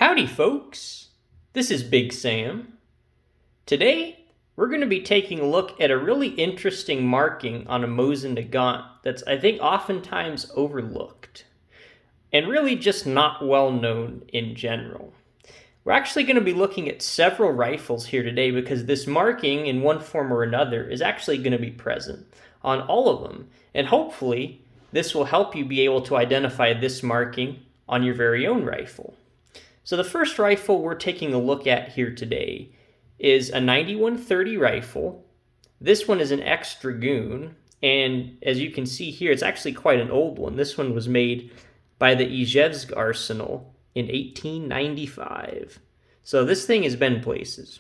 Howdy, folks. This is Big Sam. Today, we're going to be taking a look at a really interesting marking on a Mosin Nagant that's, I think, oftentimes overlooked and really just not well known in general. We're actually going to be looking at several rifles here today because this marking, in one form or another, is actually going to be present on all of them. And hopefully, this will help you be able to identify this marking on your very own rifle. So the first rifle we're taking a look at here today is a 9130 rifle. This one is an X-Dragoon, and as you can see here, it's actually quite an old one. This one was made by the Tula Arsenal in 1895. So this thing has been places.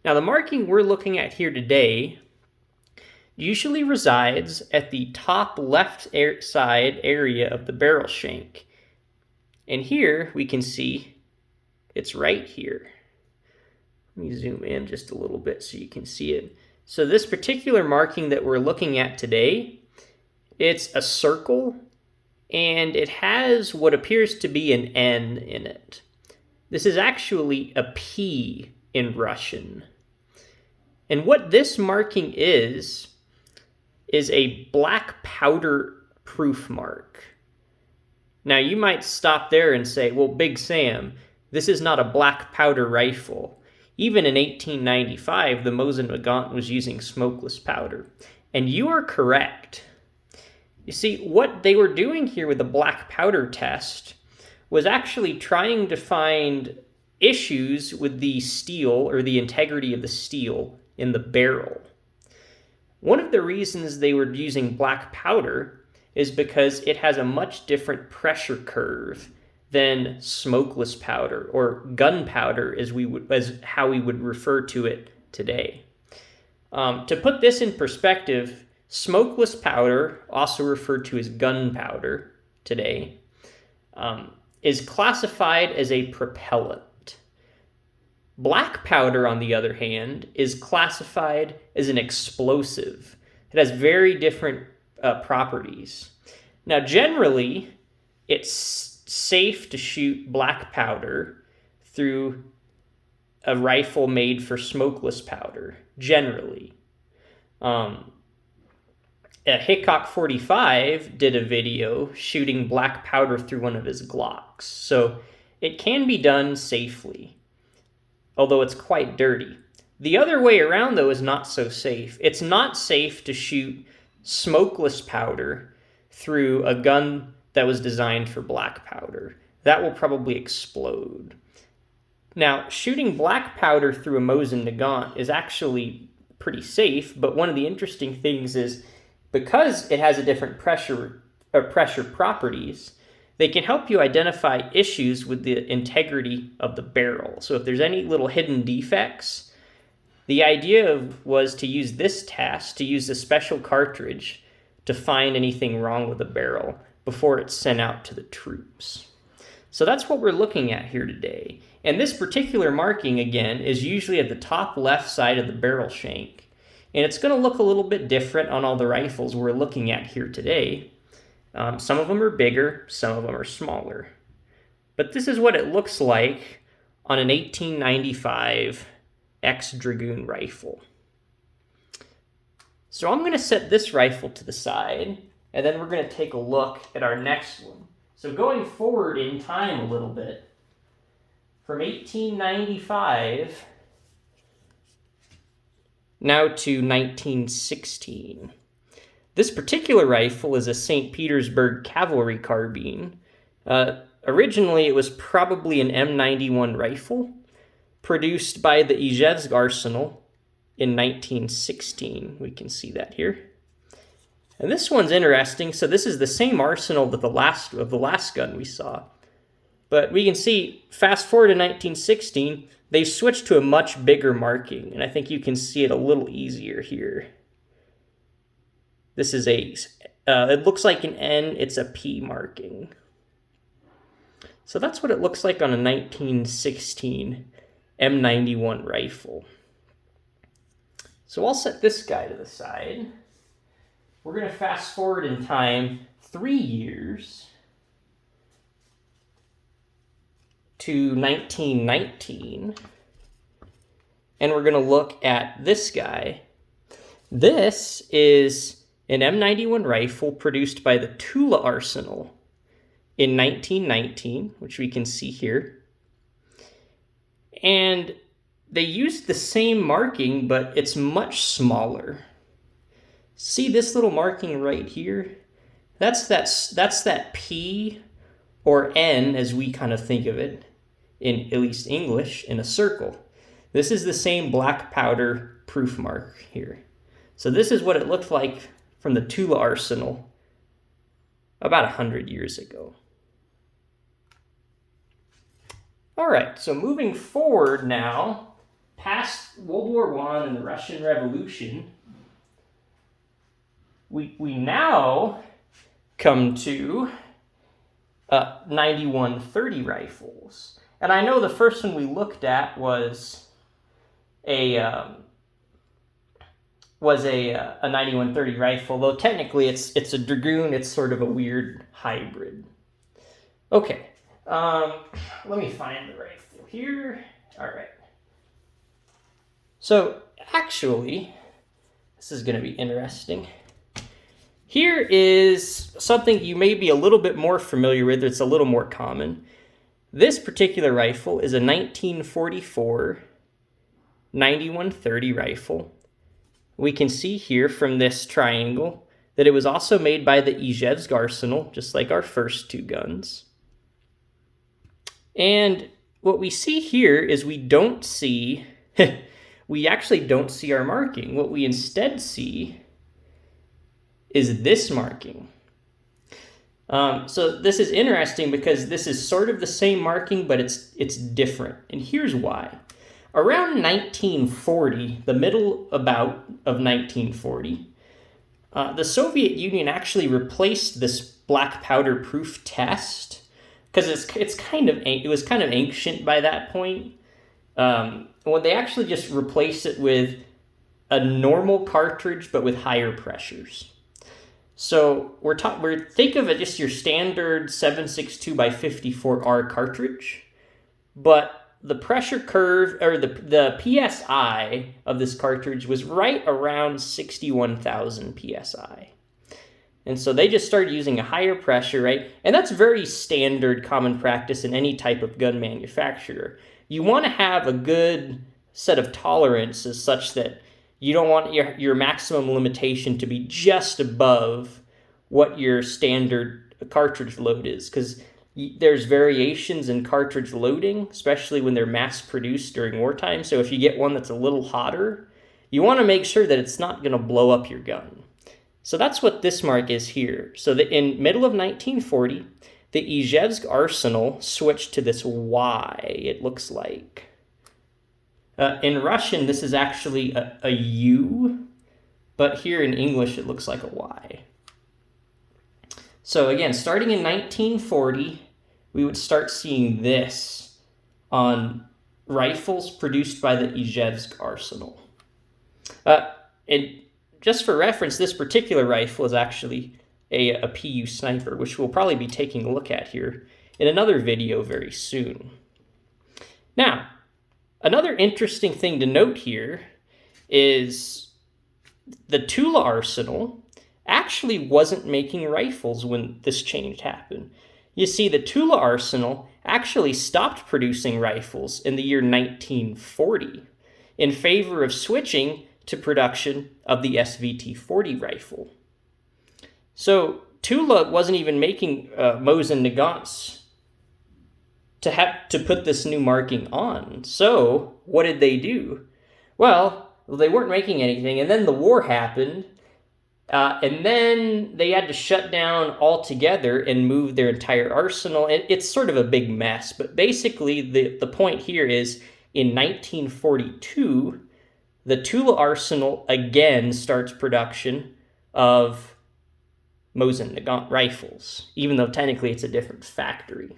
Now the marking we're looking at here today usually resides at the top left side area of the barrel shank. And here we can see it's right here. Let me zoom in just a little bit so you can see it. So this particular marking that we're looking at today, it's a circle and it has what appears to be an N in it. This is actually a P in Russian. And what this marking is a black powder proof mark. Now you might stop there and say, well, Big Sam, this is not a black powder rifle. Even in 1895, the Mosin Nagant was using smokeless powder. And you are correct. You see, what they were doing here with the black powder test was actually trying to find issues with the steel or the integrity of the steel in the barrel. One of the reasons they were using black powder is because it has a much different pressure curve than smokeless powder, or gunpowder as how we would refer to it today. To put this in perspective, smokeless powder, also referred to as gunpowder today, is classified as a propellant. Black powder, on the other hand, is classified as an explosive. It has very different properties. Now, generally, it's safe to shoot black powder through a rifle made for smokeless powder, generally. Hickok 45 did a video shooting black powder through one of his Glocks, so it can be done safely, although it's quite dirty. The other way around, though, is not so safe. It's not safe to shoot smokeless powder through a gun that was designed for black powder. That will probably explode. Now, shooting black powder through a Mosin Nagant is actually pretty safe, but one of the interesting things is because it has a different pressure properties, they can help you identify issues with the integrity of the barrel. So if there's any little hidden defects, the idea was to use this test, to use a special cartridge to find anything wrong with the barrel before it's sent out to the troops. So that's what we're looking at here today. And this particular marking, again, is usually at the top left side of the barrel shank. And it's going to look a little bit different on all the rifles we're looking at here today. Some of them are bigger, some of them are smaller. But this is what it looks like on an 1895 X-Dragoon rifle. So I'm going to set this rifle to the side, and then we're going to take a look at our next one. So going forward in time a little bit, from 1895 now to 1916. This particular rifle is a St. Petersburg cavalry carbine. Originally, it was probably an M91 rifle, produced by the Tula Arsenal in 1916. We can see that here. And this one's interesting. So this is the same arsenal that the last gun we saw. But we can see, fast forward to 1916, they switched to a much bigger marking. And I think you can see it a little easier here. This is it looks like an N, it's a P marking. So that's what it looks like on a 1916 M91 rifle. So I'll set this guy to the side. We're going to fast forward in time 3 years to 1919, and we're going to look at this guy. This is an M91 rifle produced by the Tula Arsenal in 1919, which we can see here. And they used the same marking, but it's much smaller. See this little marking right here? That's that P or N, as we kind of think of it, in at least English, in a circle. This is the same black powder proof mark here. So this is what it looked like from the Tula Arsenal about 100 years ago. All right, so moving forward now, past World War I and the Russian Revolution, we now come to 9130 rifles. And I know the first one we looked at was a 9130 rifle, though technically it's a Dragoon. It's sort of a weird hybrid. Okay, let me find the rifle here. All right. So actually, this is going to be interesting. Here is something you may be a little bit more familiar with. It's a little more common. This particular rifle is a 1944 9130 rifle. We can see here from this triangle that it was also made by the Izhevsk Arsenal, just like our first two guns. And what we see here is we actually don't see our marking. What we instead see is this marking. So this is interesting because this is sort of the same marking, but it's different. And here's why. Around 1940, the middle about of 1940, the Soviet Union actually replaced this black powder proof test because it was kind of ancient by that point. When they actually just replaced it with a normal cartridge but with higher pressures. So think of it just your standard 7.62 by 54R cartridge, but the pressure curve, or the PSI of this cartridge was right around 61,000 PSI. And so they just started using a higher pressure, right? And that's very standard common practice in any type of gun manufacturer. You want to have a good set of tolerances such that you don't want your maximum limitation to be just above what your standard cartridge load is, because there's variations in cartridge loading, especially when they're mass-produced during wartime. So if you get one that's a little hotter, you want to make sure that it's not going to blow up your gun. So that's what this mark is here. So that in middle of 1940, the Izhevsk Arsenal switched to this Y, it looks like. In Russian, this is actually a U, but here in English, it looks like a Y. So again, starting in 1940, we would start seeing this on rifles produced by the Izhevsk Arsenal. And just for reference, this particular rifle is actually a PU sniper, which we'll probably be taking a look at here in another video very soon. Now, another interesting thing to note here is the Tula Arsenal actually wasn't making rifles when this change happened. You see, the Tula Arsenal actually stopped producing rifles in the year 1940 in favor of switching to production of the SVT-40 rifle. So Tula wasn't even making Mosin Nagants to put this new marking on. So what did they do? Well, they weren't making anything, and then the war happened, and then they had to shut down altogether and move their entire arsenal. It's sort of a big mess, but basically the point here is in 1942, the Tula Arsenal again starts production of Mosin Nagant rifles, even though technically it's a different factory.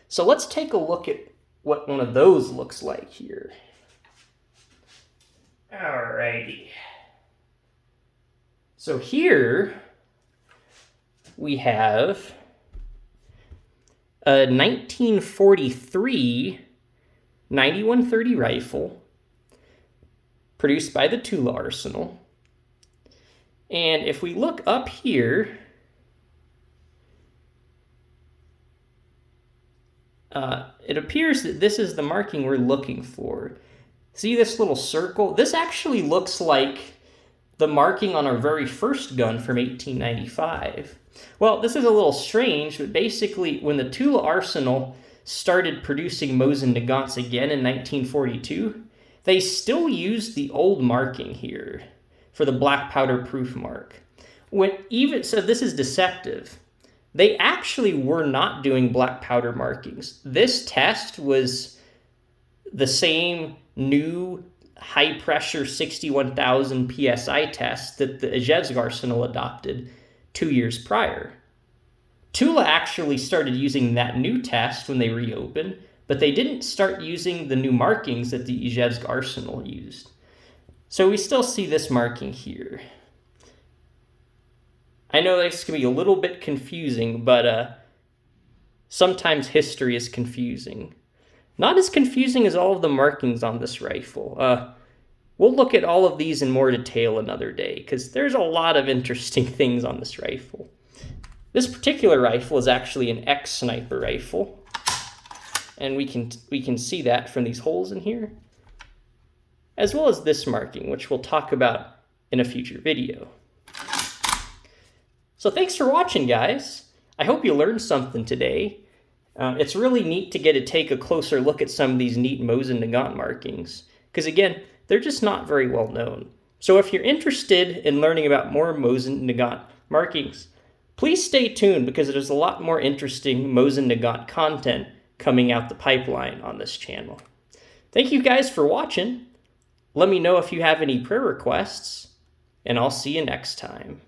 So let's take a look at what one of those looks like here. Alrighty. So here we have a 1943 9130 rifle produced by the Tula Arsenal. And if we look up here, it appears that this is the marking we're looking for. See this little circle? This actually looks like the marking on our very first gun from 1895. Well, this is a little strange, but basically when the Tula Arsenal started producing Mosin Nagants again in 1942, they still used the old marking here for the black powder proof mark. So this is deceptive. They actually were not doing black powder markings. This test was the same new high-pressure 61,000 PSI test that the Izhevsk Arsenal adopted 2 years prior. Tula actually started using that new test when they reopened, but they didn't start using the new markings that the Izhevsk Arsenal used. So we still see this marking here. I know this can be a little bit confusing, but sometimes history is confusing. Not as confusing as all of the markings on this rifle. We'll look at all of these in more detail another day, because there's a lot of interesting things on this rifle. This particular rifle is actually an X-Sniper rifle, and we can see that from these holes in here, as well as this marking, which we'll talk about in a future video. So thanks for watching, guys. I hope you learned something today. It's really neat to get to take a closer look at some of these neat Mosin Nagant markings, because again, they're just not very well known. So if you're interested in learning about more Mosin Nagant markings, please stay tuned, because there's a lot more interesting Mosin Nagant content coming out the pipeline on this channel. Thank you guys for watching. Let me know if you have any prayer requests, and I'll see you next time.